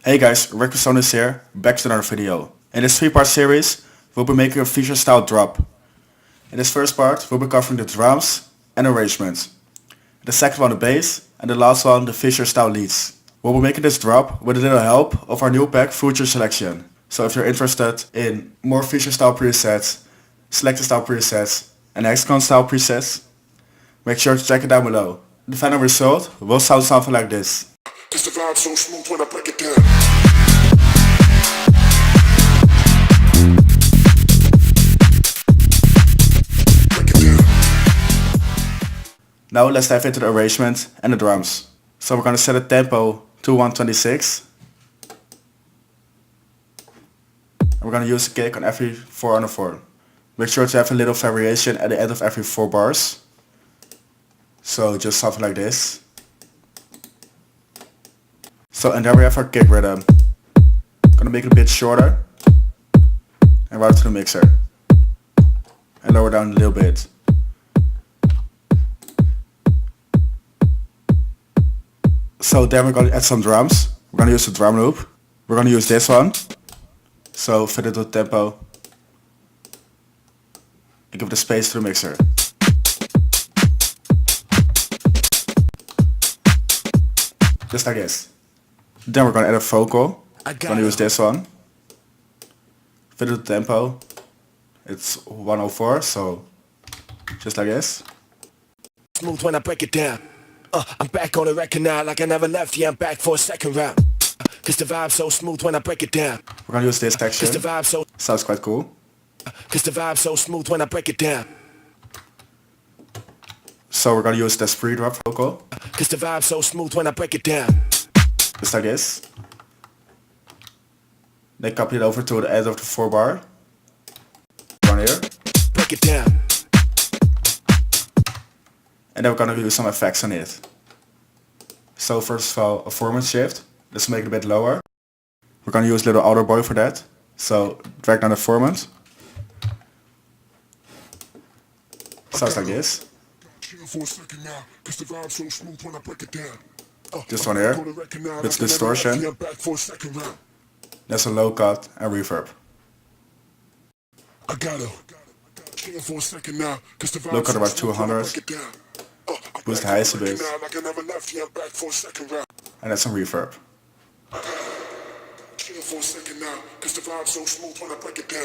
Hey guys, Rick with Sonance here, back to another video. In this 3-part series, we'll be making a feature style drop. In this first part, we'll be covering the drums and arrangements. The second one the bass, and the last one the feature style leads. We'll be making this drop with a little help of our new pack Future Selection. So if you're interested in more feature style presets, selector style presets, and hexagon style presets, make sure to check it down below. The final result will sound something like this. Cause the vibe so smooth when I break it down. Now let's dive into the arrangement and the drums. So we're gonna set a tempo to 126. And we're gonna use a kick on every 4 on the 4. Make sure to have a little variation at the end of every 4 bars. So just something like this. So and there we have our kick rhythm. Gonna make it a bit shorter and route it to the mixer and lower down a little bit. So then we're gonna add some drums. We're gonna use the drum loop. We're gonna use this one. So fit it with tempo and give the space to the mixer. Just like this. Then we're gonna add a vocal. We're gonna use this one. Fit it with tempo. It's 104, so just like this. Smooth when I break it down. I'm back on the record now like I never left. Yeah, I'm back for a second round. Cause the vibe so smooth when I break it down. We're gonna use this section. Cause the vibe so sounds quite cool. Cause the vibe so smooth when I break it down. So we're gonna use this pre-drop vocal. Cause the vibe so smooth when I break it down. Just like this. Then copy it over to the end of the 4 bar. Down here. Break it down. And then we're gonna do some effects on it. So first of all, a formant shift. Let's make it a bit lower. We're gonna use little outer boy for that. So drag down the formant. Sounds like this. Just one here. Bits distortion. There's a low cut and reverb. Low cut about 200. Boost the highs a bit. And that's some reverb.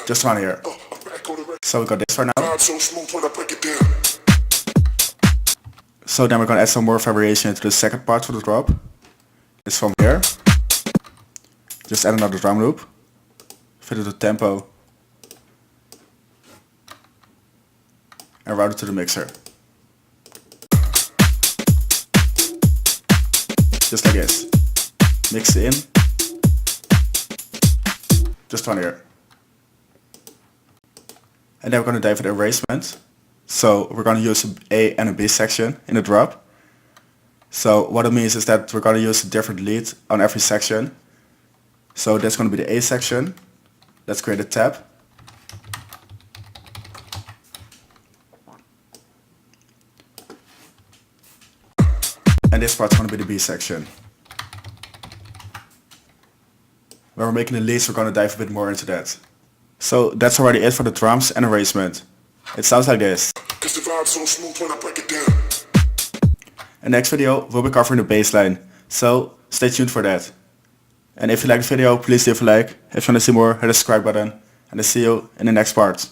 Just one here. So we got this for now. So then we're gonna add some more variation to the second part for the drop. It's from here. Just add another drum loop. Fit it to tempo. And route it to the mixer. Just like this. Mix it in. Just one here. And then we're gonna dive into arrangement. So we're gonna use an A and a B section in the drop. So what it means is that we're gonna use a different lead on every section. So that's gonna be the A section. Let's create a tab. And this part's gonna be the B section. When we're making the leads, we're gonna dive a bit more into that. So that's already it for the drums and arrangement. It sounds like this. Cause the vibe so smooth when I break it down. In the next video, we'll be covering the bass line. So stay tuned for that. And if you like the video, please leave a like. If you want to see more, hit the subscribe button. And I'll see you in the next part.